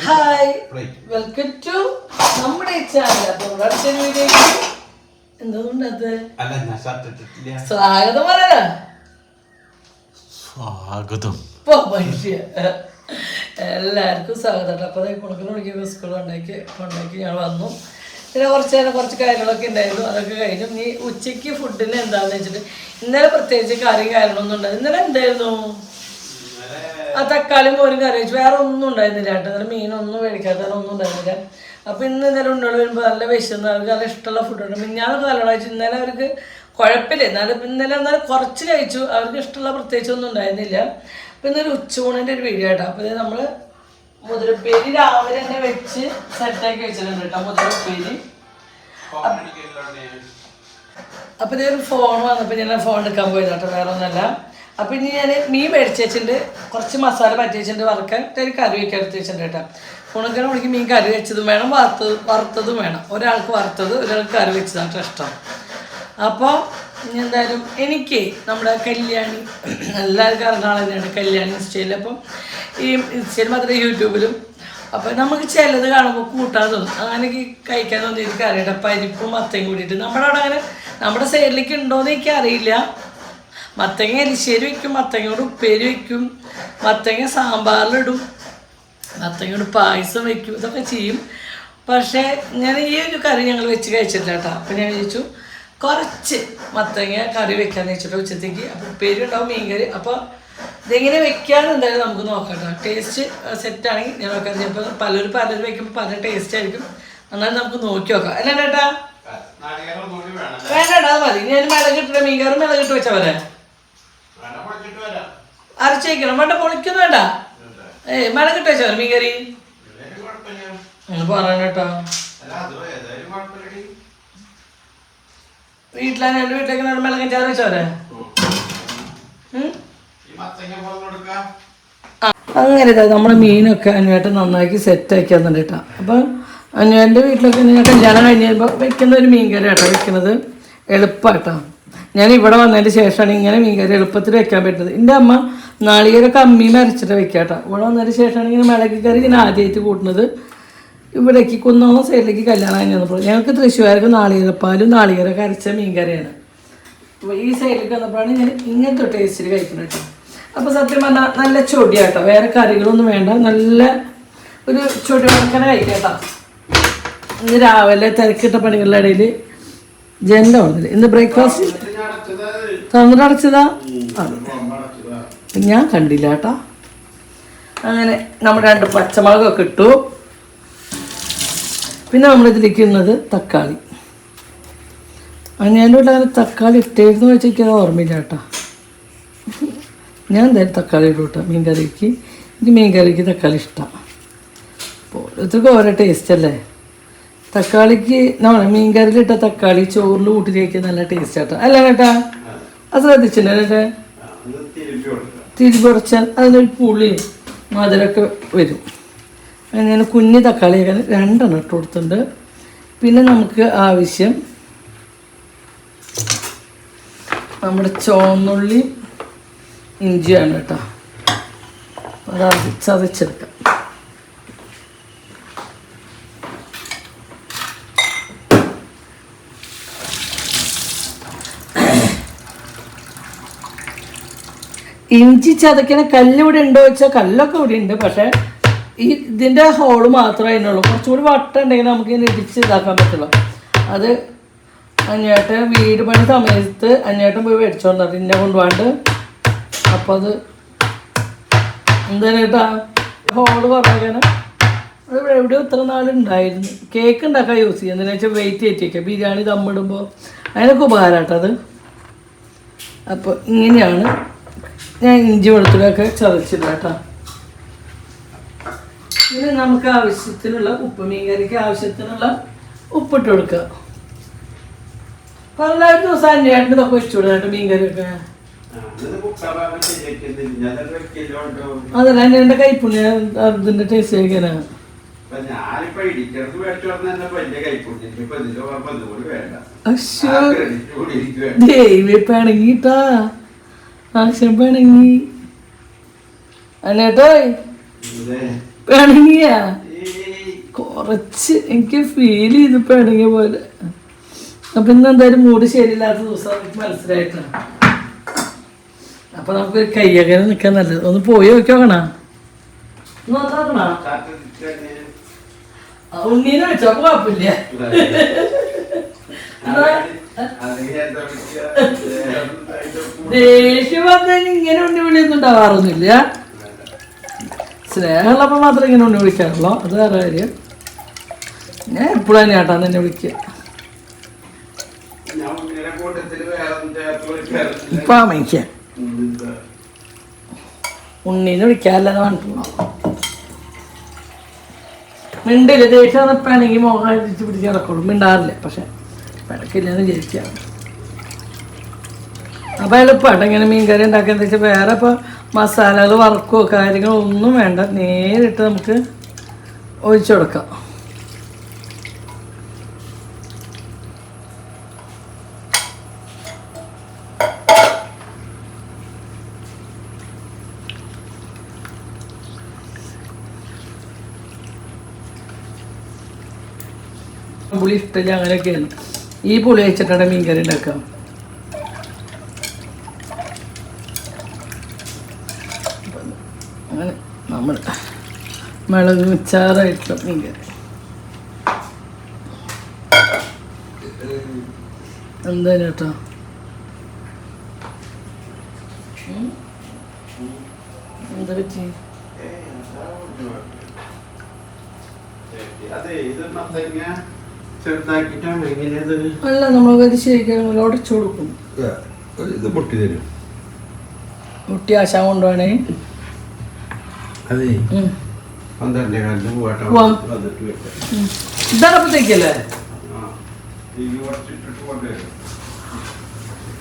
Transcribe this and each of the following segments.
Hi, welcome to നമ്മുടെ channel. അപ്പോൾ അടുത്ത വീഡിയോയ്ക്ക് എന്തുകൊണ്ടത് സ്വാഗതം പറയാ. സ്വാഗതം എല്ലാവർക്കും സ്വാഗതം. അപ്പോൾ കുണക്കിന് സ്കൂളിൽ കൊണ്ടാക്കി ഞാൻ വന്നു. പിന്നെ കുറച്ച് കാര്യങ്ങളൊക്കെ ഉണ്ടായിരുന്നു. അതൊക്കെ കഴിഞ്ഞു. നീ ഉച്ചയ്ക്ക് ഫുഡിന് എന്താണെന്ന് വെച്ചിട്ട് ഇന്നലെ പ്രത്യേകിച്ച് കറിയും കാര്യങ്ങളൊന്നും ഉണ്ടായിരുന്നു. ഇന്നലെ എന്തായിരുന്നു? ആ തക്കാളി മോരും കറി വെച്ചു. വേറെ ഒന്നും ഉണ്ടായിരുന്നില്ല കേട്ടോ. ഇന്നലെ മീനൊന്നും മേടിക്കാത്ത ഒന്നും ഉണ്ടായിരുന്നില്ല. അപ്പോൾ ഇന്നലെ ഉണ്ടോളൂ വരുമ്പോൾ നല്ല വിശന്ന് അവർക്ക് നല്ല ഇഷ്ടമുള്ള ഫുഡുണ്ട്. മിഞ്ഞാന്നൊക്കെ നല്ലോണം കഴിച്ചു. ഇന്നലെ അവർക്ക് കുഴപ്പമില്ല. എന്നാലും കുറച്ച് കഴിച്ചു. അവർക്ക് ഇഷ്ടമുള്ള പ്രത്യേകിച്ച് ഒന്നും ഉണ്ടായിരുന്നില്ല. അപ്പോൾ ഇന്നൊരു ഉച്ചൂണിൻ്റെ ഒരു വീഡിയോ കേട്ടോ. അപ്പോൾ ഇത് നമ്മൾ മുതിരപ്പേരി രാവിലെ തന്നെ വെച്ച് സെറ്റാക്കി വെച്ചിട്ടുണ്ട് കേട്ടോ. മുതിരപ്പേരി. അപ്പോൾ ഇതൊരു ഫോൺ വന്നപ്പോൾ ഞാൻ ഫോൺ എടുക്കാൻ പോയത് കേട്ടോ. വേറെ ഒന്നല്ല. അപ്പം ഇനി ഞാൻ മീൻ മേടിച്ച് വെച്ചിട്ടുണ്ട്. കുറച്ച് മസാല പറ്റി വെച്ചിട്ടുണ്ട്. വറുക്കാൻ ഒരു കറി വയ്ക്കാൻ എടുത്ത് വെച്ചിട്ടുണ്ട് കേട്ടോ. ഉണക്കണ മണിക്ക് മീൻ കറി വെച്ചതും വേണം, വറുത്തതും വേണം. ഒരാൾക്ക് വറുത്തത്, ഒരാൾക്ക് കറി വെച്ചതാണ് ഇഷ്ടം. അപ്പോൾ ഇനി എന്തായാലും എനിക്ക് നമ്മുടെ കല്യാണി എല്ലാവർക്കും അറിഞ്ഞ ആൾ തന്നെയാണ് കല്യാണി ഇൻസ്റ്റയിൽ. അപ്പം ഈ ഇൻസ്റ്റയിൽ മാത്രമേ യൂട്യൂബിലും. അപ്പോൾ നമുക്ക് ചിലത് കാണുമ്പോൾ കൂട്ടാൻ തോന്നും. അങ്ങനെ കഴിക്കാൻ തോന്നിയ ഒരു കറിയുടെ പരിപ്പും മത്തയും കൂടിയിട്ട് നമ്മുടെ അവിടെ അങ്ങനെ നമ്മുടെ സൈഡിലേക്ക് ഉണ്ടോയെന്ന് എനിക്ക് അറിയില്ല. മത്തങ്ങ എരിശ്ശേരി വയ്ക്കും, മത്തങ്ങയോട് ഉപ്പേരി വയ്ക്കും, മത്തങ്ങ സാമ്പാറിലിടും, മത്തങ്ങയോട് പായസം വയ്ക്കും. ഇതൊക്കെ ചെയ്യും. പക്ഷേ ഞാൻ ഈ ഒരു കറി ഞങ്ങൾ വെച്ച് കഴിച്ചിട്ടില്ല കേട്ടോ. അപ്പോൾ ഞാൻ ചോദിച്ചു കുറച്ച് മത്തങ്ങ കറി വെക്കാമെന്ന് വെച്ചിട്ട് ഉച്ചത്തേക്ക്. അപ്പോൾ ഉപ്പേരി ഉണ്ടാവും, മീൻകറി. അപ്പോൾ ഇതെങ്ങനെ വെക്കാമെന്ന് എന്തായാലും നമുക്ക് നോക്കാം കേട്ടോ. ടേസ്റ്റ് സെറ്റാണെങ്കിൽ ഞാൻ നോക്കാം. ചിലപ്പോൾ പലരും വയ്ക്കുമ്പോൾ പല ടേസ്റ്റ് ആയിരിക്കും. എന്നാലും നമുക്ക് നോക്കി നോക്കാം. അല്ല ചേട്ടാ? വേണ്ടാ, അത് മതി. ഞാൻ മിളകിട്ട് മീൻകറി മിളകിട്ട് വെച്ചാൽ വരെ അരച്ച് വയ്ക്കണം. വേണ്ട, പൊളിക്കൊന്നും വേണ്ട. മിളകിട്ട് വെച്ചാൽ മതി മീൻകറി. പറയണ കേട്ടോ. വീട്ടിലെ വീട്ടിലേക്ക് മിളകൻ ചാറ് വെച്ചവരെ. അങ്ങനെ നമ്മുടെ മീനൊക്കെ അനുവേട്ടൻ നന്നാക്കി സെറ്റാക്കി തന്നിട്ട് കേട്ടോ. അപ്പം അനുവേൻ്റെ വീട്ടിലൊക്കെ ഞാൻ കല്യാണം കഴിഞ്ഞ് കഴിയുമ്പോൾ വെക്കുന്ന ഒരു മീൻകറി കേട്ടോ വെക്കുന്നത്. എളുപ്പമായിട്ടോ. ഞാൻ ഇവിടെ വന്നതിന് ശേഷമാണ് ഇങ്ങനെ മീൻകറി എളുപ്പത്തിൽ വെക്കാൻ പറ്റുന്നത്. എൻ്റെ അമ്മ നാളികേരൊക്കെ അമ്മീമ അരച്ചിട്ട് വെക്കുക കേട്ടോ. ഇവിടെ വന്നതിന് ശേഷമാണ് ഇങ്ങനെ മിളക് കറി ഞാൻ ആദ്യമായിട്ട് കൂട്ടുന്നത്. ഇവിടേക്ക് കുന്നോളം സൈഡിലേക്ക് കല്യാണം കഴിഞ്ഞ് വന്നപ്പോൾ ഞങ്ങൾക്ക് തൃശ്ശൂർക്ക് നാളികേരപ്പാലും നാളികേരൊക്കെ അരച്ച മീൻകറിയാണ്. അപ്പോൾ ഈ സൈഡിലേക്ക് വന്നപ്പോഴാണ് ഞാൻ ഇങ്ങനത്തെ ടേസ്റ്റിൽ കഴിക്കുന്നത് കേട്ടോ. അപ്പോൾ സത്യം പറഞ്ഞാൽ നല്ല ചൊടിയാട്ടോ. വേറെ കറികളൊന്നും വേണ്ട. നല്ല ഒരു ചൊടി വറക്കനെ കഴിക്കാം കേട്ടോ. ഇന്ന് രാവിലെ തിരക്കിട്ട പണികളുടെ ഇടയിൽ ജെൻഡ വന്നില്ല. ഇന്ന് ബ്രേക്ക്ഫാസ്റ്റ് തന്നിട്ട് അടച്ചതാ. ഞാൻ കണ്ടില്ല കേട്ടോ. അങ്ങനെ നമ്മൾ 2 പച്ചമുളകൊക്കെ ഇട്ടു. പിന്നെ നമ്മളിതിരിക്കുന്നത് തക്കാളി. ഞാൻ ഇവിടെ അങ്ങനെ തക്കാളി ഇട്ടായിരുന്നു വെച്ചാൽ എനിക്കത് ഓർമ്മയില്ല കേട്ടോ. ഞാൻ എന്തായാലും തക്കാളി ഇടും കേട്ടോ മീൻകറിക്ക്. എനിക്ക് മീൻകറിക്ക് തക്കാളി ഇഷ്ടമാണ്. അപ്പോൾ ഓരോരുത്തർക്കും ഓരോ ടേസ്റ്റ് അല്ലേ. തക്കാളിക്ക് നമ്മൾ മീൻകറിയിലിട്ട തക്കാളി ചോറിൽ കൂട്ടി കഴിക്കാൻ നല്ല ടേസ്റ്റ് ആട്ടോ. അല്ല കേട്ടാ? അത് ശ്രദ്ധിച്ചില്ല കേട്ടെ? തിരിച്ചുടച്ചാൽ അതിനൊരു പുളി മധുരമൊക്കെ വരും. ഞാൻ കുഞ്ഞ് തക്കാളി 2 ഇട്ട് കൊടുത്തിട്ടുണ്ട്. പിന്നെ നമുക്ക് ആവശ്യം നമ്മുടെ ചുവന്നുള്ളി ഇഞ്ചിയാണ് കേട്ടോ. അത് ചതച്ചെടുക്കാം. ഇഞ്ചി ചതക്കണ കല്ല് ഇവിടെ ഉണ്ടോ വെച്ചാൽ കല്ലൊക്കെ ഇവിടെ ഉണ്ട്. പക്ഷേ ഇതിൻ്റെ ഹോള് മാത്രമേ അതിനുള്ളൂ. കുറച്ചുകൂടി വട്ടം ഉണ്ടെങ്കിൽ നമുക്ക് ഇതിന് ഇടിച്ച് ഇതാക്കാൻ പറ്റുള്ളൂ. അത് അഞ്ഞേട്ടൻ വീട് പണി സമയത്ത് അഞ്ഞേട്ടൻ പോയി മേടിച്ചോണ്ട് ഇന്നെ കൊണ്ടുപോകാണ്ട്. അപ്പോൾ അത് എന്താണ് കേട്ടാ ഹോള് കുറയ്ക്കണം. അത് ഇവിടെ എവിടെയോ ഇത്ര നാളുണ്ടായിരുന്നു. കേക്ക് ഉണ്ടാക്കാൻ യൂസ് ചെയ്യുക. എന്താണെന്ന് വെച്ചാൽ വെയിറ്റ് കയറ്റിയൊക്കെ ബിരിയാണി ദമ്മിടുമ്പോൾ അതിനൊക്കെ ഉപകാരം കേട്ടോ അത്. അപ്പോൾ ഇങ്ങനെയാണ് ഞാൻ ഇഞ്ചി വെളുത്തുള്ളിയൊക്കെ ചതച്ചില്ല കേട്ടോ. പിന്നെ നമുക്ക് ആവശ്യത്തിനുള്ള ഉപ്പ്, മീൻകറിക്ക് ആവശ്യത്തിനുള്ള ഉപ്പിട്ട് കൊടുക്കുക. പല ദിവസം അന്വേഷണം ഇതൊക്കെ വെച്ചുകൂടാ കേട്ടോ മീൻകറിയൊക്കെ. അതല്ല എൻ്റെ കൈപ്പുണ്യ ഇതിൻ്റെ ടേസ്റ്റ് കഴിക്കാനാണ്. ദൈവം പിണങ്ങിട്ടാ. ആശം പിണങ്ങി. അല്ലേട്ടോ പിണങ്ങിയാ കുറച്ച് എനിക്ക് ഫീൽ ചെയ്ത് പിണങ്ങിയ പോലെ. അപ്പം ഇന്ന് എന്തായാലും മൂഡ് ശരിയില്ലാത്ത ദിവസം എനിക്ക് മനസ്സിലായിട്ടാണ്. അപ്പം നമുക്ക് കയ്യകനെ നിൽക്കാൻ നല്ലത്. ഒന്ന് പോയി നോക്കണ ഉണ്ണീനെ വെച്ചോ കുഴപ്പമില്ല. ദേഷ്യം വന്നാൽ ഇങ്ങനെ ഉണ്ണി വിളിയൊന്നും ഉണ്ടാവാറൊന്നുമില്ല. സ്നേഹമുള്ളപ്പോൾ മാത്രം ഇങ്ങനെ ഉണ്ണി വിളിക്കാറുള്ളൂ. അത് വേറെ കാര്യം. ഞാൻ എപ്പോഴും തന്നെ ചേട്ടാ എന്നെ വിളിക്കുക. ഇപ്പൊ അമ്മയ്ക്ക ഉണ്ണീനെ വിളിക്കാറില്ലെന്ന് പറഞ്ഞിട്ടുള്ളൂ. മിണ്ടില്ല. ദേഷ്യം വന്നപ്പോഴാണെങ്കിൽ മുഖം അടിച്ച് പിടിച്ച് കിടക്കുള്ളൂ. മിണ്ടാറില്ല. പക്ഷെ പിടക്കില്ലെന്ന് വിചാരിക്കാം. അപ്പം എളുപ്പമാട്ടോ ഇങ്ങനെ മീൻകറി ഉണ്ടാക്കുക. വെച്ചാൽ വേറെ ഇപ്പോൾ മസാലകൾ വറക്കോ കാര്യങ്ങളോ ഒന്നും വേണ്ട. നേരിട്ട് നമുക്ക് ഒഴിച്ചു കൊടുക്കാം. പുളി ഇഷ്ടമില്ല അങ്ങനെയൊക്കെയാണ്. ഈ പുളി വെച്ചിട്ടാണ് മീൻകറി ഉണ്ടാക്കാം. അങ്ങനെ നമ്മൾ മുളക് മിച്ചാറായിട്ടുള്ള മീൻകറി എന്താ കേട്ടോ. എന്താ പറ്റി? അല്ല നമ്മളത് ശരിക്കും ഉടച്ചു കൊടുക്കും. മുട്ടി ആശാൻ കൊണ്ടുപോകണേ. ഇതടപ്പത്തേക്കല്ലേ?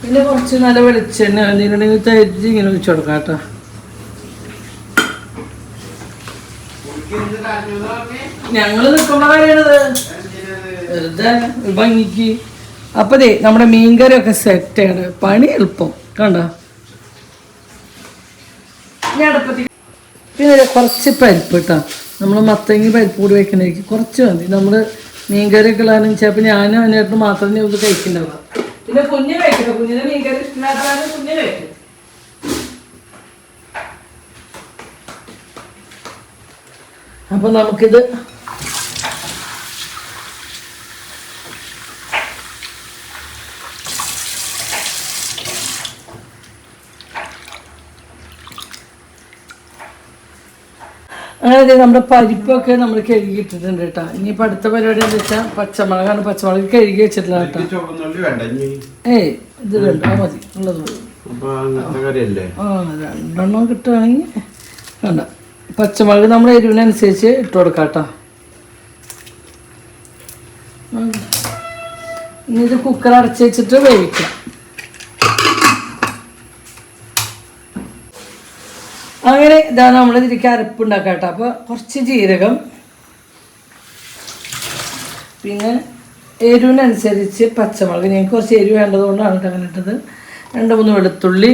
പിന്നെ കുറച്ച് നല്ല വെളിച്ചെണ്ണ എന്തെങ്കിലും തരിച്ച് ഇങ്ങനെ വെച്ച് കൊടുക്കാം കേട്ടോ. ഞങ്ങള് നിൽക്കുമ്പോ അറിയണത് വെറുതെ ഭംഗിക്ക്. അപ്പതേ നമ്മുടെ മീൻകറിയൊക്കെ സെറ്റാണ്. പണി എളുപ്പം കണ്ട. പിന്നെ കുറച്ച് പരിപ്പ് കേട്ടോ. നമ്മൾ മത്തങ്ങി പരിപ്പ് കൂടി വെക്കണേക്ക് കുറച്ച് മതി. നമ്മൾ മീൻകറിയൊക്കെ ഉള്ളതാനും ചിലപ്പോൾ ഞാനും അതിനായിട്ട് മാത്രമേ ഇത് കഴിക്കുന്നുണ്ടാവുക. പിന്നെ കുഞ്ഞ് കഴിക്കട്ടോ. കുഞ്ഞിന് മീൻകറി ഇഷ്ടമില്ലാത്തതാണ് കുഞ്ഞ് കഴിക്കും. അപ്പം നമുക്കിത് അങ്ങനെ നമ്മുടെ പരിപ്പൊക്കെ നമ്മൾ കഴുകിയിട്ടിട്ടുണ്ട് കേട്ടോ. ഇനിയിപ്പോൾ അടുത്ത പരിപാടി എന്താ വെച്ചാൽ പച്ചമുളകാണ്. പച്ചമുളക് കഴുകി വെച്ചിട്ടില്ല കേട്ടോ. ഏയ് ഇത് വേണ്ട, മതി ഉള്ളത് മതി. ആ 2 കിട്ടുകയാണെങ്കിൽ വേണ്ട. പച്ചമുളക് നമ്മൾ എരിവിനനുസരിച്ച് ഇട്ട് കൊടുക്കാം കേട്ടോ. ഇനി ഇത് കുക്കർ അടച്ച് വെച്ചിട്ട് വേവിക്കാം. അങ്ങനെ ഇതാണ് നമ്മൾ ഇതിലേക്ക് അരപ്പുണ്ടാക്കാം കേട്ടോ. അപ്പോൾ കുറച്ച് ജീരകം, പിന്നെ എരിവിനനുസരിച്ച് പച്ചമുളക്. ഞങ്ങൾക്ക് കുറച്ച് എരിവ് വേണ്ടതുകൊണ്ടാണ് കേട്ടോ അങ്ങനെ ഇട്ടത്. 2-3 വെളുത്തുള്ളി,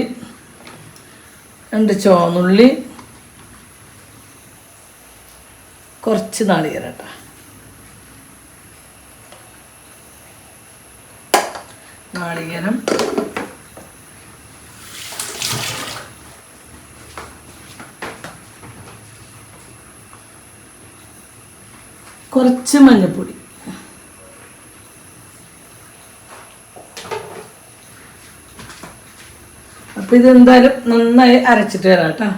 2 ചുവന്നുള്ളി, കുറച്ച് നാളികേരം കേട്ടോ. നാളികേരം, കുറച്ച് മഞ്ഞൾപ്പൊടി, അപ്പം ഇതെന്തായാലും നന്നായി അരച്ചിട്ട് വരാം കേട്ടോ.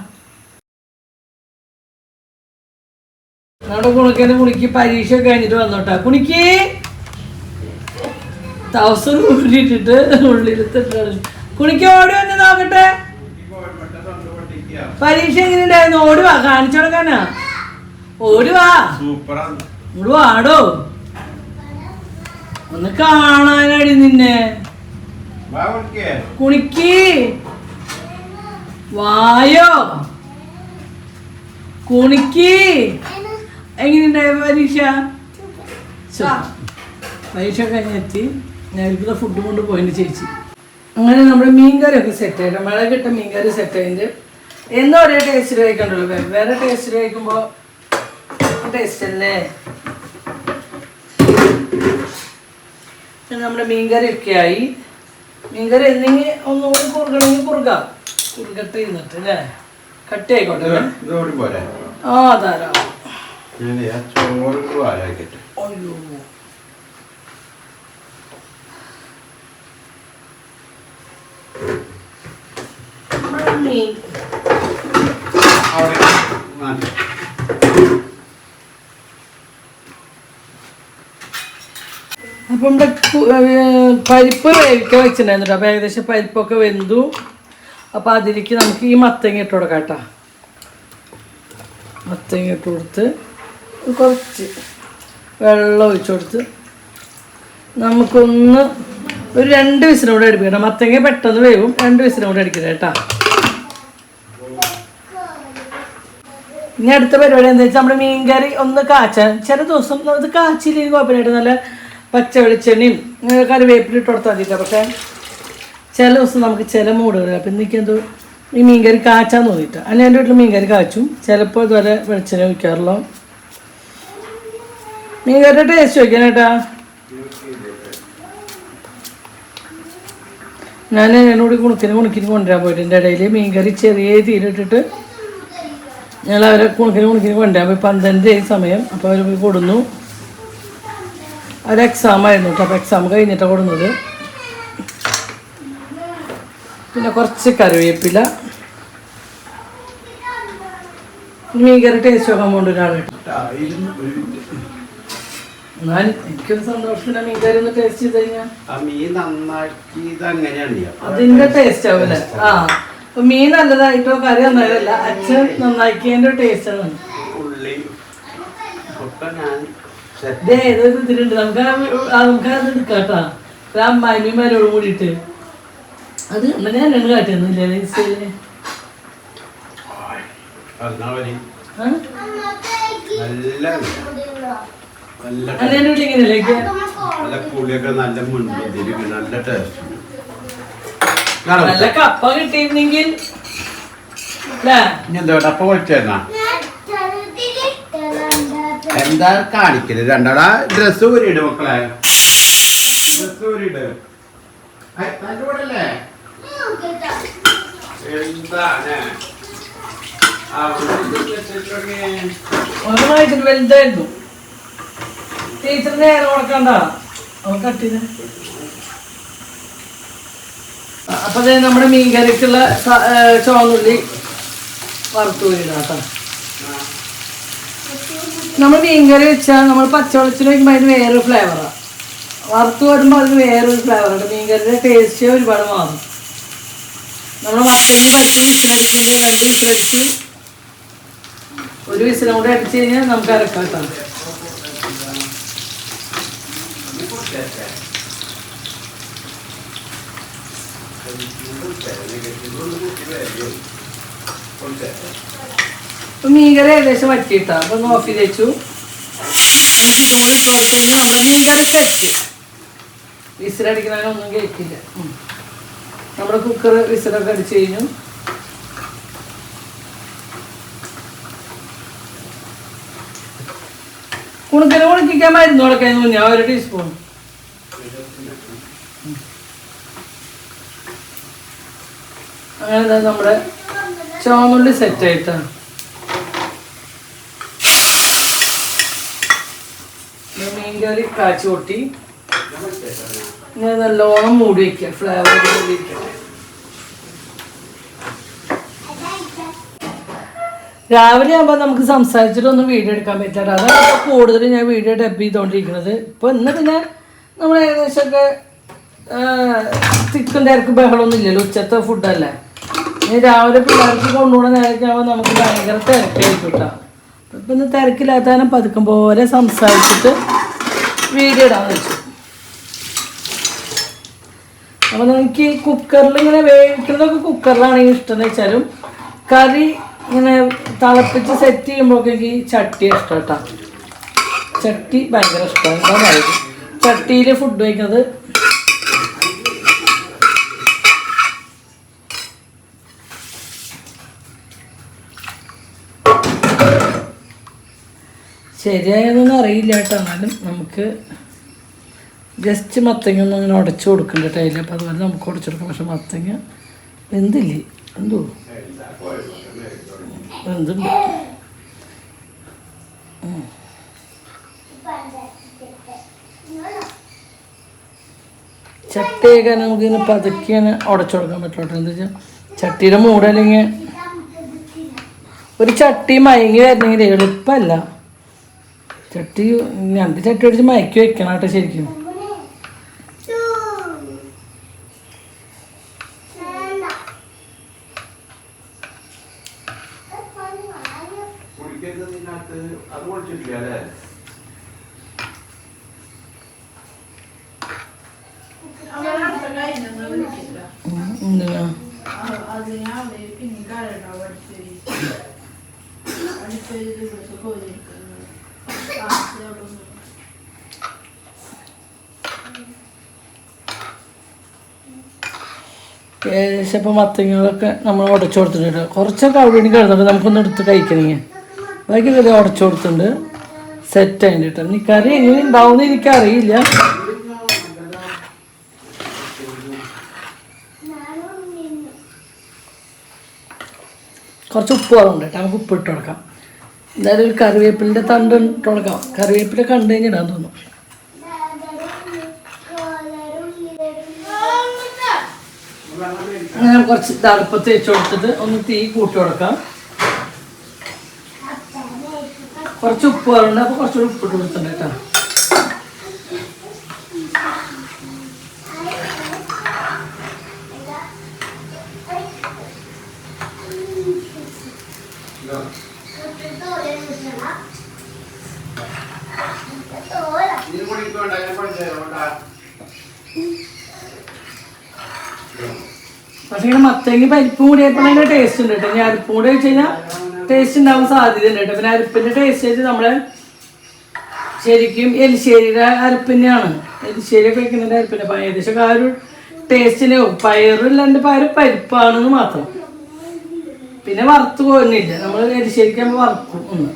നമ്മുടെ കുണിക്ക് പരീക്ഷ കഴിഞ്ഞിട്ട് വന്നോട്ടാ. കുണിക്ക് തൗസർ കൂട്ടിയിട്ടിട്ട് ഉള്ളിലെത്തിട്ടാണ്. കുണിക്ക് ഓടി വന്ന് നോക്കട്ടെ പരീക്ഷ എങ്ങനെയുണ്ടായിരുന്നു. ഓടുവാ, കാണിച്ചു കൊടുക്കാനാ. ഓടുവാ, ഇങ്ങോട്ട് വാടോ, ഒന്ന് കാണാനടി നിന്നെ. കുണിക്ക് വായോ. കുണിക്ക് എങ്ങനെയുണ്ടായ പരീക്ഷ? പരീക്ഷ കഴിഞ്ഞെത്തി. ഞാൻ ഫുഡ് കൊണ്ട് പോയിന്റ് ചേച്ചി. അങ്ങനെ നമ്മുടെ മീൻകറിയൊക്കെ സെറ്റ് ആയിട്ട് മുളകിട്ട മീൻകറി സെറ്റ് ആയിട്ട് എന്നും ഒരേ ടേസ്റ്റിൽ കഴിക്കണ്ടല്ലോ. വേറെ ടേസ്റ്റിൽ കഴിക്കുമ്പോൾ ടേസ്റ്റ് അല്ലേ. നമ്മുടെ മീൻകറി ഒക്കെ ആയി. മീൻകറി എന്തെങ്കിൽ ഒന്നുകൂടി കുറുകണമെങ്കിൽ കുറുകട്ട് ഇരുന്നിട്ട് അല്ലേ? കട്ടി ആയിക്കോട്ടെ. ആ ധാരാളം. അയ്യോ മീൻ അപ്പം നമ്മുടെ പരിപ്പ് വേവിക്കാൻ വെച്ചിട്ടുണ്ടായിരുന്നു. അപ്പോൾ ഏകദേശം പരിപ്പൊക്കെ വെന്തു. അപ്പോൾ അതിലേക്ക് നമുക്ക് ഈ മത്തങ്ങ ഇട്ട് കൊടുക്കാം കേട്ടോ. മത്തങ്ങ ഇട്ട് കൊടുത്ത് കുറച്ച് വെള്ളം ഒഴിച്ചു കൊടുത്ത് നമുക്കൊന്ന് ഒരു 2 വിസിലൂടെ അടിപ്പിക്കണം. മത്തങ്ങ പെട്ടെന്ന് വേവും. 2 വിസിലൂടെ അടിക്കണം കേട്ടോ. ഇനി അടുത്ത പരിപാടി എന്താ വെച്ചാൽ നമ്മുടെ മീൻകറി ഒന്ന് കാച്ചാൻ. ചില ദിവസം ഇത് കാച്ചില്ലെങ്കിൽ കുഴപ്പമില്ലായിട്ട് നല്ല പച്ച വെളിച്ചെണ്ണയും കറിവേപ്പിലിട്ട് കൊടുത്താൽ മതിട്ടോ. പക്ഷേ ചില ദിവസം നമുക്ക് ചില മൂടുകളില്ല. അപ്പം എനിക്കെന്തോ ഈ മീൻകറി കാച്ചാൻ തോന്നിയിട്ട് അല്ല എൻ്റെ വീട്ടിൽ മീൻകറി കാച്ചും. ചിലപ്പോൾ ഇതുപോലെ വെളിച്ചെണ്ണ ഒഴിക്കാറുള്ളൂ. മീൻകറിയുടെ ടേസ്റ്റ് വയ്ക്കാനേട്ടാ. ഞാൻ എന്നോട് കുണുക്കിന് കൊണ്ടുവരാൻ പോയിട്ട് എൻ്റെ ഇടയിൽ മീൻകറി ചെറിയ തീരിട്ടിട്ട് ഞങ്ങൾ അവരെ കുണുക്കിന് കൊണ്ടുവരാൻ പോയി. 12 സമയം. അപ്പോൾ അവർ പോയി കൊടുന്നു. ഒരു എക്സാം ആയിരുന്നു കേട്ടോ. അപ്പോൾ എക്സാം കഴിഞ്ഞിട്ടാണ് കൊടുന്നത്. പിന്നെ കുറച്ച് കറിവേപ്പില. മീൻകറി ടേസ്റ്റ് നോക്കാൻ പോകേണ്ട ഒരാൾ കേട്ടോ. ഞാൻ എനിക്കൊരു സന്തോഷത്തിന് മീൻകറി ഒന്ന് ടേസ്റ്റ് ചെയ്ത് കഴിഞ്ഞാൽ അതിന്റെ ടേസ്റ്റ് ആവൂല്ലേ? ആ അപ്പൊ മീൻ നല്ലതായിട്ടോ കറി നന്നായതല്ല, അച്ഛൻ നന്നാക്കിയതിന്റെ ടേസ്റ്റ് ആണ്. ഏതൊരു ഇതിലുണ്ട് നമുക്കത് എടുക്കാട്ടാ. അമ്മായിമാരോട് കൂടിയിട്ട് അത് ഞാനാണ് കാട്ടുന്നില്ലേ ഇൻസ്റ്റയില്. നല്ല കപ്പ കിട്ടിയിരുന്നെങ്കിൽ എന്താ കാണിക്കല്? രണ്ടാളാ ഡ്രസ് ഊരിട് മക്കളെ. ഡ്രസ് ഊരിട്. എന്താണ് വലുതായിരുന്നു. ടീച്ചർ നേരെ കൊടുക്കണ്ട കട്ടിന്. അപ്പൊ നമ്മുടെ മീൻകറിക്കുള്ള ചുവന്നുള്ളി വറുത്ത് പോയിടാട്ടോ. നമ്മൾ മീൻകറി വെച്ചാൽ നമ്മൾ പച്ചവെള്ളത്തിൽ വയ്ക്കുമ്പോൾ അതിന് വേറൊരു ഫ്ലേവറാണ്. വറുത്ത് വരുമ്പോൾ അതിന് വേറൊരു ഫ്ലേവറുണ്ട്. മീൻകറിയുടെ ടേസ്റ്റ് ഒരുപാട് മാറും. നമ്മൾ മത്തങ്ങ 10 വിസിലടിക്കുമ്പോൾ 2 വിസിലടിച്ച് 1 വിസിലും കൂടെ അടിച്ചു കഴിഞ്ഞാൽ നമുക്ക് അരക്കാം കേട്ടോ. മീൻകറി ഏകദേശം വറ്റിയിട്ടാ. അപ്പൊ ഒന്ന് ഓഫ് ചെയ്ത് വെച്ചു. നമുക്ക് ഇതും കൂടി ഇട്ട് കൊടുത്തു കഴിഞ്ഞാൽ നമ്മുടെ മീൻകറി സെറ്റ്. വിസിലടിക്കണൊന്നും കേൾക്കില്ല. നമ്മുടെ കുക്കർ വിസിലൊക്കെ അടിച്ചു കഴിഞ്ഞു. കുണുക്കനെ കുണുക്കിക്കാൻ മരുന്ന് കൊടുക്കാൻ ഞാൻ 1 ടീസ്പൂൺ. അങ്ങനെ നമ്മുടെ ചുവന്നുള്ളി സെറ്റായിട്ടാണ്. മീൻകറി കാച്ചി കൊട്ടി ഇങ്ങനെ നല്ലോണം മൂടി വയ്ക്കുക. ഫ്ലേവർ കൂടിയിരിക്കട്ടെ. രാവിലെ ആകുമ്പോൾ നമുക്ക് സംസാരിച്ചിട്ടൊന്നും വീഡിയോ എടുക്കാൻ പറ്റില്ല. അതാണ് ഇപ്പോൾ കൂടുതൽ ഞാൻ വീഡിയോ ഡബ് ചെയ്തുകൊണ്ടിരിക്കുന്നത്. ഇപ്പോൾ ഇന്ന് പിന്നെ നമ്മൾ ഏകദേശമൊക്കെ തിക്കും തിരക്ക് ബഹളമൊന്നും ഇല്ലല്ലോ. ഉച്ചത്തെ ഫുഡല്ലേ. ഇനി രാവിലെ പിള്ളേർക്ക് കൊണ്ടുപോകുന്ന നേരമൊക്കെ ആകുമ്പോൾ നമുക്ക് ഭയങ്കര തിരക്കായിരിക്കും കേട്ടോ. ഇപ്പം ഇന്ന് തിരക്കില്ലാത്തതിനും പതുക്കം പോലെ സംസാരിച്ചിട്ട് വീഡിയോ ഇടാന്ന് വെച്ചു. അപ്പോൾ നമുക്ക് കുക്കറിൽ ഇങ്ങനെ വേവിക്കുന്നതൊക്കെ കുക്കറിലാണെങ്കിൽ ഇഷ്ടം എന്ന് വെച്ചാലും കറി ഇങ്ങനെ തിളപ്പിച്ച് സെറ്റ് ചെയ്യുമ്പോഴേക്ക് ചട്ടി ഇഷ്ടം കേട്ടോ. ചട്ടി ഭയങ്കര ഇഷ്ടമാണ്. എന്താ പറയുക, ചട്ടിയിൽ ഫുഡ് വയ്ക്കുന്നത് ശരിയായതൊന്നും അറിയില്ല കേട്ടോ. എന്നാലും നമുക്ക് ജസ്റ്റ് മത്തങ്ങ ഒന്നും അങ്ങനെ ഉടച്ചു കൊടുക്കണ്ട ടൈല്. അപ്പോൾ അതുപോലെ നമുക്ക് ഉടച്ചു കൊടുക്കാം. പക്ഷെ മത്തങ്ങ വെന്തില്ലേ? എന്തോ വെന്തുണ്ട്. ചട്ടിയൊക്കെ നമുക്കിങ്ങനെ പതുക്കിയാണ് ഉടച്ചു കൊടുക്കാൻ പറ്റുള്ളൂ. എന്താ വെച്ചാൽ ചട്ടിയുടെ മൂടല്ലെങ്കിൽ ഒരു ചട്ടി മയങ്ങി വരണമെങ്കിൽ എളുപ്പമല്ല. ചട്ടി 2 ചട്ടി അടിച്ച് മയക്കി വെക്കണം കേട്ടോ ശരിക്കും. എന്തിനാ ഏകദേശം ഇപ്പോൾ മത്തങ്ങകളൊക്കെ നമ്മൾ ഉടച്ചു കൊടുത്തിട്ടുണ്ട്. കുറച്ചൊക്കെ അവിടെ കിടന്നിട്ട് നമുക്കൊന്ന് എടുത്ത് കഴിക്കണമെങ്കിൽ ബാക്കിയൊക്കെ ഉടച്ചു കൊടുത്തിട്ടുണ്ട്. സെറ്റ് ആയിട്ട് കേട്ടോ. ഇനി കറി എങ്ങനെ ഉണ്ടാവും എനിക്കറിയില്ല. കുറച്ച് ഉപ്പ് കുറവുണ്ട് കേട്ടോ. നമുക്ക് ഉപ്പ് ഇട്ട് കൊടുക്കാം. എന്തായാലും ഒരു കറിവേപ്പിലിൻ്റെ തണ്ട് ഇട്ട് കൊടുക്കാം. കറിവേപ്പില കണ്ടു കഴിഞ്ഞിടാൻ തോന്നും. അങ്ങനെ കുറച്ച് തടുപ്പത്ത് വെച്ച് കൊടുത്തിട്ട് ഒന്ന് തീ കൂട്ടി കൊടുക്കാം. കുറച്ച് ഉപ്പ് കുറവുണ്ട്. അപ്പോൾ കുറച്ചുകൂടി ഉപ്പിട്ട് കൊടുത്തിട്ടുണ്ട് കേട്ടോ. പക്ഷേ ഇങ്ങനെ മത്തങ്ങി പരിപ്പും കൂടി ആയപ്പോൾ അതിൻ്റെ ടേസ്റ്റ് ഉണ്ട് കേട്ടോ. ഇനി അരിപ്പും കൂടി വെച്ച് കഴിഞ്ഞാൽ ടേസ്റ്റ് ഉണ്ടാവാൻ സാധ്യത ഉണ്ട് കേട്ടോ. പിന്നെ അരിപ്പിൻ്റെ ടേസ്റ്റ് ആയിട്ട് നമ്മളെ ശരിക്കും എലിശ്ശേരിയുടെ അരിപ്പ് തന്നെയാണ്. എലിശ്ശേരിയൊക്കെ വെക്കുന്നതിൻ്റെ അരിപ്പിൻ്റെ ഏകദേശം ആ ഒരു ടേസ്റ്റിന് പയറില്ലാണ്ട് പയർ പരിപ്പാണെന്ന് മാത്രം. പിന്നെ വറുത്ത് പോകുന്നില്ല. നമ്മൾ എലിശ്ശേരിക്കാകുമ്പോൾ വറുക്കും ഒന്ന്.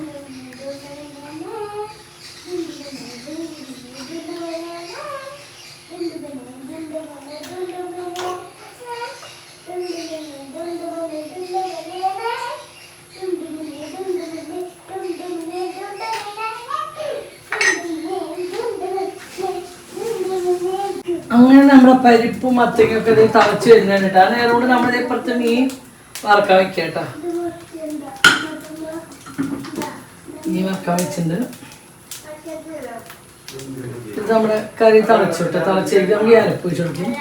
അങ്ങനെ നമ്മുടെ പരിപ്പും മത്തങ്ങയൊക്കെ ഇത് തിളച്ച് വരുന്നതാണ് കേട്ടോ. ആ നേരം കൊണ്ട് നമ്മൾ ഇപ്പുറത്ത് മീൻ വറക്കാൻ വെക്കാം കേട്ടോ. മീൻ വറക്കാൻ വെച്ചിട്ടുണ്ട്. ഇത് നമ്മുടെ കറി തിളച്ചു കേട്ടോ. തിളച്ചേക്ക് നമുക്ക് ഈ അരപ്പ് വെച്ച് കൊടുക്കും.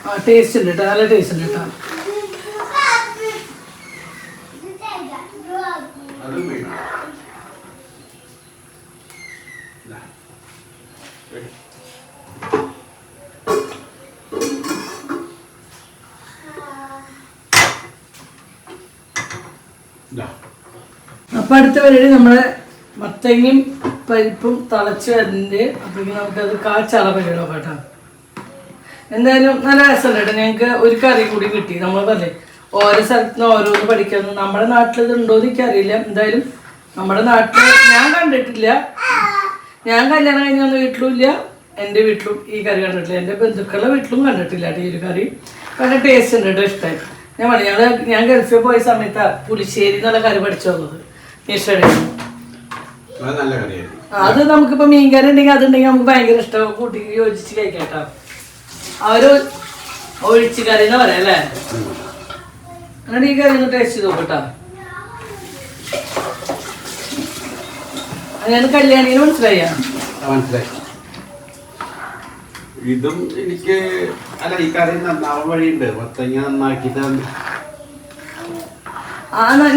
ആ ടേസ്റ്റ് ഉണ്ട് കേട്ടോ. നല്ല ടേസ്റ്റ് ഉണ്ട് കേട്ടോ. അപ്പം അടുത്ത പരിപാടി നമ്മുടെ മത്തങ്ങയും പരിപ്പും തിളച്ച് വരുന്നുണ്ട്. അപ്പോഴേക്കും നമുക്കത് കാച്ചാള പരിപാടി കേട്ടോ. എന്തായാലും നല്ല രസമുണ്ട് കേട്ടോ. ഞങ്ങൾക്ക് ഒരു കറി കൂടി കിട്ടി. നമ്മൾ പറഞ്ഞേ ഓരോ സ്ഥലത്ത് നിന്ന് ഓരോന്ന് പഠിക്കുന്നു. നമ്മുടെ നാട്ടിൽ ഇത് ഉണ്ടോ എന്ന് എനിക്കറിയില്ല. എന്തായാലും നമ്മുടെ നാട്ടിൽ ഞാൻ കണ്ടിട്ടില്ല. ഞാൻ കല്യാണം കഴിഞ്ഞൊന്നും വീട്ടിലും ഇല്ല, എൻ്റെ വീട്ടിലും ഈ കറി കണ്ടിട്ടില്ല, എൻ്റെ ബന്ധുക്കളുടെ വീട്ടിലും കണ്ടിട്ടില്ല കേട്ടോ ഈ ഒരു കറി. പക്ഷേ ടേസ്റ്റ് ഉണ്ട് കേട്ടോ. ഇഷ്ടമായി. ഞാൻ പറഞ്ഞു ഞാൻ ഗൾഫിൽ പോയ സമയത്താണ് പുളിശ്ശേരി എന്നുള്ള കറി പഠിച്ചു വന്നത്. ഇഷ്ടമായിരുന്നു. അത് നമുക്കിപ്പോൾ മീൻകറി ഉണ്ടെങ്കിൽ അതുണ്ടെങ്കിൽ നമുക്ക് ഭയങ്കര ഇഷ്ടമാണ്. കൂട്ടി യോജിച്ച് കഴിക്കാം കേട്ടോ. അവര് ഒഴിച്ച് കറി എന്ന് പറയാം അല്ലേ. അങ്ങനെ ഈ കറി ഒന്ന് ടേസ്റ്റ് ചെയ്ത് നോക്കട്ടോ. അങ്ങനെ കല്യാണിന് മനസ്സിലായി. ഇതും എനിക്ക് അല്ല ഈ കറി നന്നാവാൻ വഴിയുണ്ട്. മത്തങ്ങ നന്നാക്കിയിട്ട്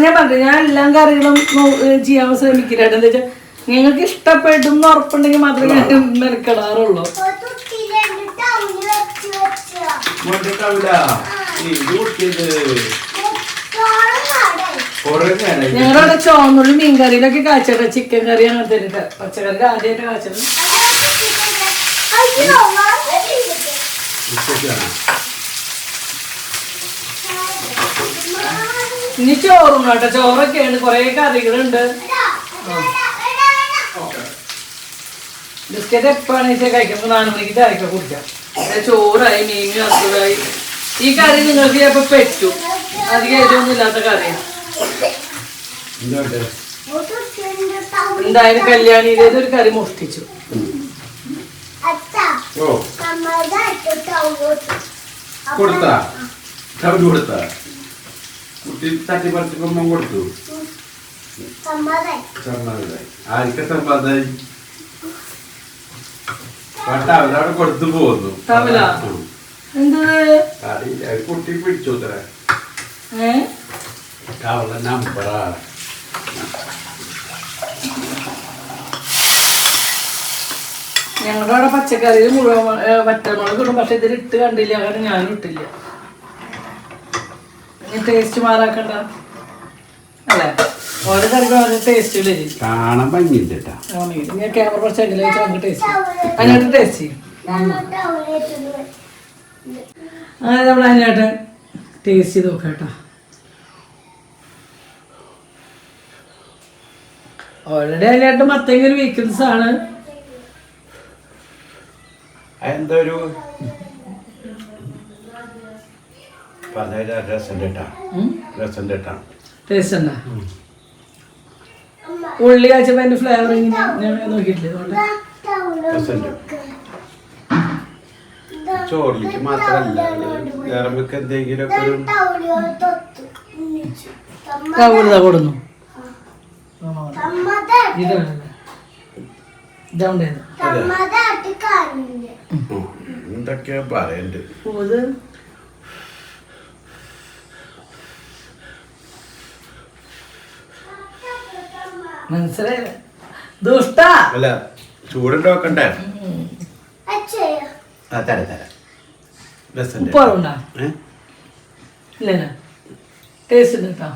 ഞാൻ പറഞ്ഞു ഞാൻ എല്ലാ കറികളും ചെയ്യാൻ ശ്രമിക്കില്ല. എന്താ വെച്ചാൽ നിങ്ങൾക്ക് ഇഷ്ടപ്പെടും എന്ന് ഉറപ്പുണ്ടെങ്കിൽ മാത്രമേ ഞാൻ മെനക്കെടാറുള്ളൂ. ഞങ്ങളുടെ ചോന്നുള്ളി മീൻകറിയിലൊക്കെ കാച്ചട ചിക്കൻ കറി അങ്ങനത്തെ പച്ചക്കറി ആദ്യമായിട്ട് കാച്ചത്. ഇനി ചോറും കേട്ടോ. ചോറൊക്കെയാണ്, കൊറേ കറികളുണ്ട്. ബിസ്ക്കറ്റ് എപ്പോഴാണെന്ന് വെച്ചാൽ കഴിക്കുമ്പോൾ 4 മണിക്ക് ചായക്ക കുടിക്കാം. ചോറായി, മീനും അസുഖമായി. ഈ കറി നിങ്ങൾക്ക് ചിലപ്പോൾ പെറ്റു. അധികം എരിവൊന്നും ഇല്ലാത്ത കറിയാണ്. എന്തായാലും കല്യാണിയിലേത് ഒരു കറി മോഷ്ടിച്ചു. കൊടുത്തു പോകുന്നു. കുട്ടി പിടിച്ചു നമ്പറാ. ഞങ്ങളുടെ അവിടെ പച്ചക്കറിയിൽ മുഴുവൻ വറ്റൽമുളക് ഇടും. പക്ഷെ ഇതിൽ ഇട്ട് കണ്ടില്ല, കാരണം ഞാനും ഇട്ടില്ല. ടേസ്റ്റ് മാറാക്കണ്ട അല്ലേ? ഓരോ കറിക്ക് ഓരോ ടേസ്റ്റുകൾ കാണാൻ ഭംഗിയില്ല. ഞാൻ ക്യാമറ കുറച്ച് അകലെ വെച്ചാൽ നമുക്ക് ടേസ്റ്റ് അതിനായിട്ട് ടേസ്റ്റ് ചെയ്യും. അങ്ങനെ നമ്മൾ അതിനായിട്ട് ടേസ്റ്റ് ചെയ്ത് നോക്കാം കേട്ടോ. ഓൾറെഡി അതിനായിട്ട് മത്തങ്ങ ഒരു വീക്ക്നെസ് ആണ്. എന്തൊരു ടേസ്റ്റ് ഉണ്ടാ ഉള്ളി കാച്ചപ്പോ അതിന്റെ ഫ്ലേവർ നോക്കിയിട്ടില്ലേ? ചോറിലേക്ക് മാത്രല്ല വേറെ എന്തെങ്കിലും കൊടുന്നു. എന്തൊക്കെയാ പറയണ്ട്. മനസ്സിലായില്ല ദുഷ്ട അല്ല ചൂടുണ്ടോക്കണ്ടേ? ഉപ്പുണ്ടാ ഇല്ല ടേസ്റ്റ് ഉണ്ട് കേട്ടോ.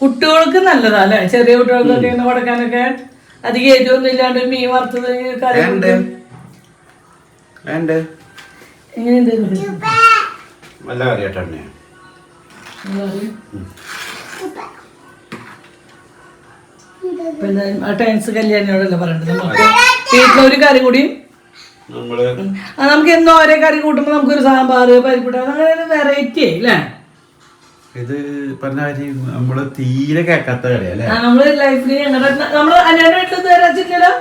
കുട്ടികൾക്ക് നല്ലതാ അല്ലേ? ചെറിയ കുട്ടികൾക്കൊക്കെ കൊടുക്കാനൊക്കെ അധികം എരിവൊന്നും ഇല്ലാണ്ട് മീൻ വറുത്തത് കറി എങ്ങനെയുണ്ട്? നല്ല കറിയായിട്ടാണ്. ടൈംസ് കല്യാണിയോടല്ലേ പറയണ്ടത്. നമുക്ക് വീട്ടിലൊരു കറി കൂടി നമുക്ക് എന്നും ഓരോ കറി കൂട്ടുമ്പോ നമുക്കൊരു സാമ്പാർ പരിപ്പിട്ട അങ്ങനെ ഒരു വെറൈറ്റി ആയി അല്ലേ? ഇത് പറഞ്ഞ കാര്യം നമ്മള് തീരെ കേൾക്കാത്ത കറിയല്ലേ? നമ്മള് ലൈഫില് നമ്മള് അന്യന്റെ വീട്ടിൽ ഇതുവരെ വെച്ചിട്ടില്ലല്ലോ.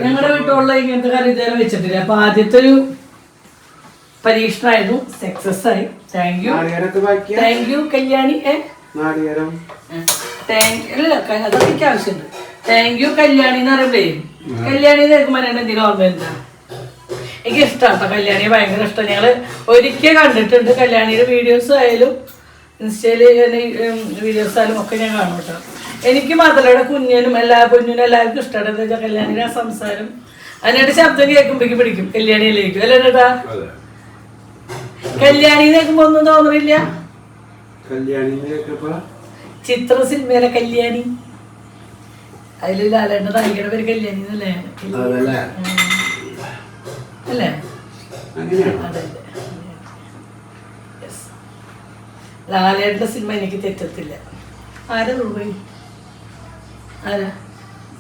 ഞങ്ങളുടെ വീട്ടിലുള്ള ഇങ്ങനത്തെ കറി ഇതുവരെ വെച്ചിട്ടില്ല. അപ്പൊ ആദ്യത്തെ ഒരു പരീക്ഷണമായിരുന്നു, സക്സസ് ആയി. Thank you Kalyani. അതൊക്കെ ആവശ്യമുണ്ട്. താങ്ക് യു കല്യാണി എന്ന് പറയുമ്പേ കല്യാണി കേൾക്കുമ്പോൾ എന്തെങ്കിലും ഓർമ്മ എന്താ? എനിക്ക് ഇഷ്ടമാണ് കേട്ടോ കല്യാണിയെ, ഭയങ്കര ഇഷ്ടമാണ്. ഞങ്ങള് ഒരിക്കൽ കണ്ടിട്ടുണ്ട് കല്യാണിയുടെ വീഡിയോസ് ആയാലും ഇൻസ്റ്റയില് വീഡിയോസ് ആയാലും ഒക്കെ ഞാൻ കാണും കേട്ടോ. എനിക്ക് മാത്രമല്ല ഇവിടെ കുഞ്ഞിനും എല്ലാവർക്കും ഇഷ്ടമാണ്. എന്താ വെച്ചാൽ കല്യാണിയുടെ ആ സംസാരം, അതിനായിട്ട് ശബ്ദം കേൾക്കുമ്പോഴേക്ക് പിടിക്കും കല്യാണിയിലേക്കും അല്ലേ ചേട്ടാ? കല്യാണി കേൾക്കുമ്പോ ഒന്നും തോന്നുന്നില്ല. ചിത്ര സിനിമയിലെ കല്യാണി, അതില് ലാലേട്ട നായികയുടെ പേര് കല്യാണി അല്ലേ? അല്ലേ? അതെ. ലാലേട്ടന്റെ സിനിമ എനിക്ക് തെറ്റത്തില്ല. ആരാ രൂപയും ആരാ?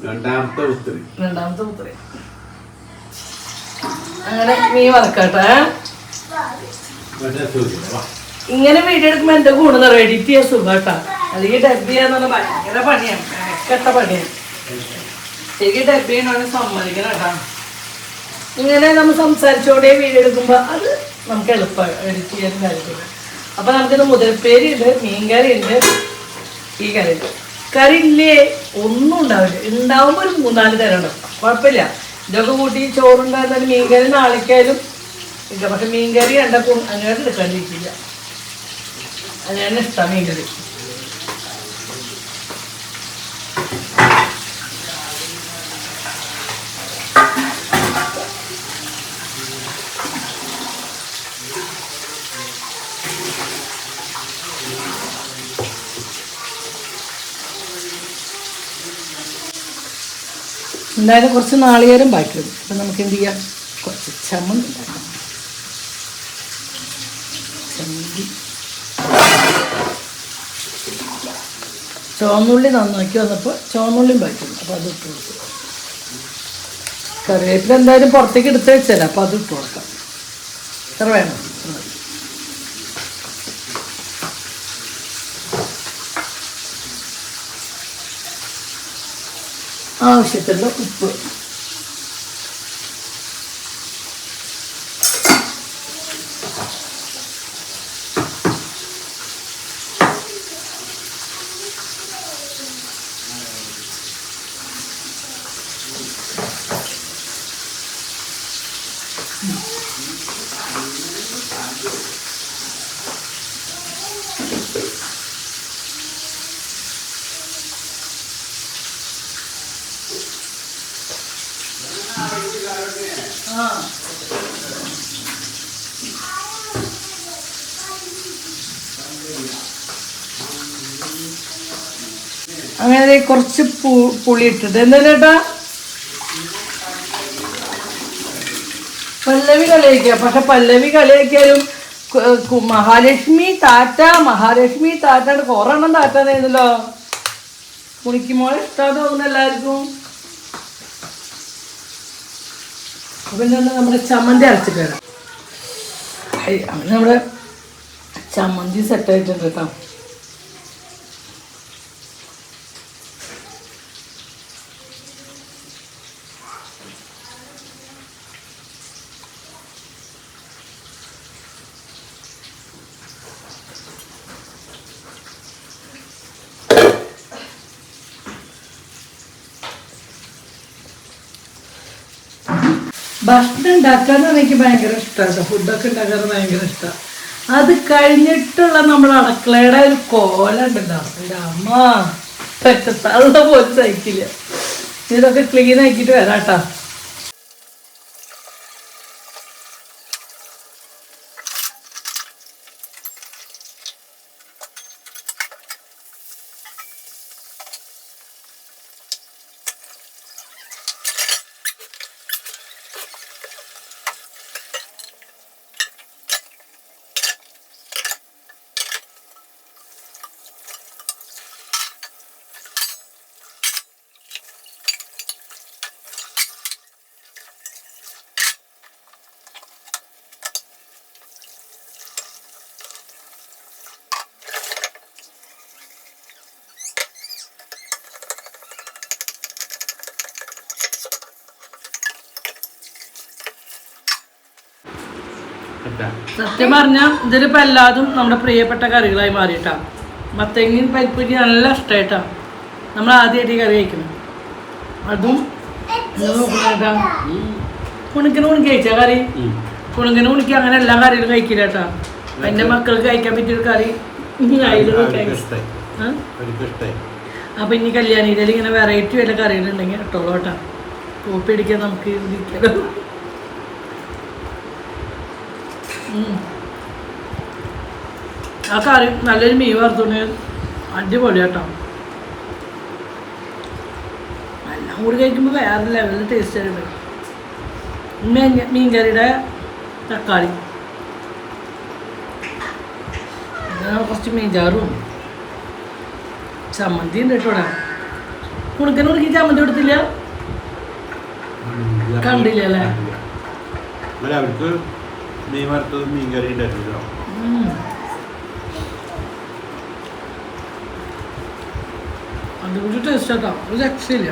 രണ്ടാമത്തെ പുത്രി. അങ്ങനെ നീ വറക്കാട്ടെ. ഇങ്ങനെ വീഡിയോ എടുക്കുമ്പോ എന്റെ കൂടെ നിറ എഡിറ്റ് ചെയ്യാൻ സുഖാട്ടാ. അല്ലെങ്കിൽ ഡബ് ചെയ്യാന്ന് ഭയങ്കര പണിയാണ്, കെട്ട പണിയാണ്. ശരിക്കും ഡബ് ചെയ്യണമെന്ന് സമ്മതിക്കണം കേട്ടാ. ഇങ്ങനെ നമ്മൾ സംസാരിച്ചോടെ വീഡിയോ എടുക്കുമ്പോ അത് നമുക്ക് എളുപ്പമാണ് എഡിറ്റ് ചെയ്യാൻ കാര്യത്തില്ല. അപ്പൊ നമുക്കിത് മുതൽപ്പേരി ഉണ്ട്, മീൻകറി ഉണ്ട്, ഈ കറി കറി ഇല്ലേ ഒന്നും ഉണ്ടാവില്ല. ഉണ്ടാവുമ്പോ ഒരു 3-4 തരം ഉണ്ടാവും, കുഴപ്പമില്ല. ഇതൊക്കെ കൂട്ടി ചോറുണ്ടായിരുന്നാലും മീൻകറി നാളേക്കായാലും ഇല്ല. പക്ഷെ മീൻകറി കണ്ടപ്പോൾ അങ്ങനെ എടുക്കാണ്ടിരിക്കില്ല. അങ്ങനെ ഇഷ്ടമാണ് മീൻകറി. എന്തായാലും കുറച്ച് നാളികേരം ബാക്കി വരും. അപ്പം നമുക്ക് എന്ത് ചെയ്യാം, കുറച്ച് ചമ്മന്തി ഉണ്ടാക്കാം. ചമ്മന്തി ചുവന്നുള്ളി നന്നാക്കി വന്നപ്പോൾ ചുവന്നുള്ളിയും ബാക്കി വന്നു. അപ്പോൾ അത് ഇട്ട് കൊടുക്കും. കറിവേപ്പില എന്തായാലും പുറത്തേക്ക് എടുത്ത് വെച്ചല്ല, അപ്പോൾ അത് ഇട്ട് കൊടുക്കാം. എത്ര വേണം? ആവശ്യത്തിനുള്ള ഉപ്പ്. അങ്ങനെ കുറച്ച് പുളി ഇട്ടിട്ട് എന്താ ചേട്ടാ പല്ലവി കളിയാക്കുക. പക്ഷെ പല്ലവി കളിയാക്കിയാലും മഹാലക്ഷ്മി താറ്റ മഹാലക്ഷ്മി താറ്റ കൊറെണ്ണം താറ്റാന്നായിരുന്നല്ലോ. കുണിക്കുമ്പോൾ ഇഷ്ടമാണെന്ന് തോന്നുന്നു എല്ലാവർക്കും. അപ്പം എന്താ നമ്മുടെ ചമ്മന്തി അരച്ചിട്ട് വരാം. അങ്ങനെ നമ്മുടെ ചമ്മന്തി സെറ്റായിട്ടുണ്ട് കേട്ടോ. ഭക്ഷണം ഉണ്ടാക്കാനാണ് എനിക്ക് ഭയങ്കര ഇഷ്ടമാണ്. ഫുഡൊക്കെ ഉണ്ടാക്കാൻ ഭയങ്കര ഇഷ്ടമാണ്. അത് കഴിഞ്ഞിട്ടുള്ള നമ്മുടെ അടുക്കളയുടെ ഒരു കോല ഉണ്ടല്ലോ, എൻ്റെ അമ്മ പറ്റത്തള്ള പോലും സഹിക്കില്ല. ഇതൊക്കെ ക്ലീൻ ആക്കിയിട്ട് വരാട്ടോ. സത്യം പറഞ്ഞാൽ ഇതിലിപ്പോൾ എല്ലാതും നമ്മുടെ പ്രിയപ്പെട്ട കറികളായി മാറിയിട്ടാണ്. മത്തങ്ങയും പരിപ്പുരി നല്ല ഇഷ്ടമായിട്ടാണ് നമ്മൾ ആദ്യമായിട്ട് ഈ കറി കഴിക്കുന്നത്. അതും നോക്കണേട്ടാ കുണിക്കിന് കഴിച്ചാ കറി. കുണിക്കിന് കുണിക്ക് അങ്ങനെ എല്ലാ കറികളും കഴിക്കില്ല കേട്ടാ. എൻ്റെ മക്കൾക്ക് കഴിക്കാൻ പറ്റിയൊരു കറി അപ്പം ഇനി കല്യാണിയിൽ ഇങ്ങനെ വെറൈറ്റി വല്ല കറികളുണ്ടെങ്കിൽ ഇട്ടോളൂ കേട്ടാ. കോപ്പി അടിക്കാൻ നമുക്ക് ഇരിക്കലോ. ആ കറി നല്ലൊരു മീൻ വറുത്തോണ്ട് അടിപൊളി കേട്ടോ. എല്ലാം കൂടി കഴിക്കുമ്പോൾ വേറെ ലെവലിൽ ടേസ്റ്റ് ആയിട്ട് മീൻകറിയുടെ തക്കാളി കുറച്ച് മീൻചാറും ചമ്മന്തി ഉണ്ട് കേട്ടോ. കുണുക്കന് കുണിക്ക് ചമ്മന്തി കൊടുത്തില്ല, കണ്ടില്ല അല്ലേ? അവർക്ക് മീൻ വറുത്തത് മീൻ കറി ഉണ്ടായിരുന്നല്ലോ. അതുകൊണ്ട് ടേസ്റ്റ് കേട്ടോ, ഒരു രക്ഷയില്ല.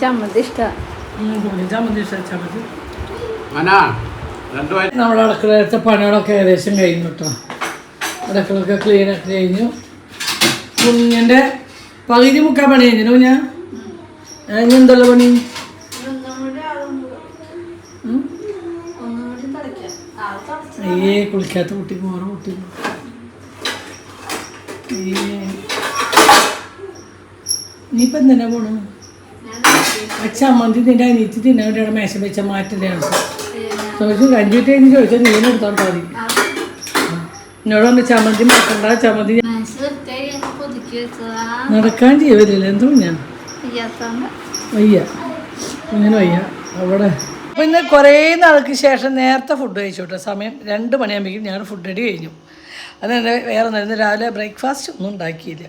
ചമ്മന്തി ഇഷ്ടമാണ്. ചമ്മന്തി ഇഷ്ടം. ചമ്മന്തി നമ്മുടെ അടുക്കളത്തെ പണികളൊക്കെ ഏകദേശം കഴിഞ്ഞു കേട്ടോ. അടുക്കളൊക്കെ ക്ലീനൊക്കെ കഴിഞ്ഞു. കുഞ്ഞിൻ്റെ പകുതി മുക്കാൻ പണി കഴിഞ്ഞു. ഞാൻ ഇനി എന്തുള്ള പണി? കുളിക്കാത്ത കുട്ടി മോറ കുട്ടി നീയിപ്പോൾ എന്തിനാ പോണു? ചമ്മന്തി നിൻ്റെ അനിയത്തി തിന്നാൻ വേണ്ടിയാണ് മേശം വെച്ച മാറ്റിൻ്റെ ചോദിച്ചു. 5 മിനിറ്റ് കഴിഞ്ഞ് ചോദിച്ചാൽ നീ എടുത്തോണ്ടാ മതി. എന്നോട് പറഞ്ഞു ചമ്മന്തി മാറ്റണ്ട, ചമ്മന്തി നടക്കാൻ ചെയ്യലില്ല. എന്തോ ഞാൻ വയ്യ. ഇങ്ങനെ വയ്യ അവിടെ. അപ്പോൾ ഇന്ന് കുറേ നാൾക്ക് ശേഷം നേരത്തെ ഫുഡ് കഴിച്ചു കേട്ടോ. സമയം 2 മണിയാകുമ്പോഴേക്കും ഞങ്ങൾ ഫുഡ് അടി കഴിഞ്ഞു. അതെന്നെ വേറെ ഒന്നും രാവിലെ ബ്രേക്ക്ഫാസ്റ്റ് ഒന്നും ഉണ്ടാക്കിയില്ല.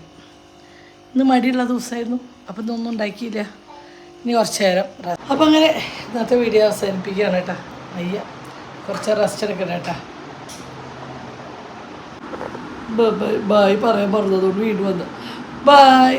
ഇന്ന് മടിയുള്ള ദിവസമായിരുന്നു. അപ്പം ഇന്നൊന്നും ഉണ്ടാക്കിയില്ല. ഇനി കുറച്ച് നേരം. അപ്പം അങ്ങനെ ഇന്നത്തെ വീഡിയോ അവസാനിപ്പിക്കുകയാണ് കേട്ടോ. അയ്യ കുറച്ച് റെസ്റ്റ് എടുക്കണം കേട്ടോ. ബൈ പറയാൻ പറഞ്ഞതുകൊണ്ട് വീണ്ടും വന്നു. ബൈ.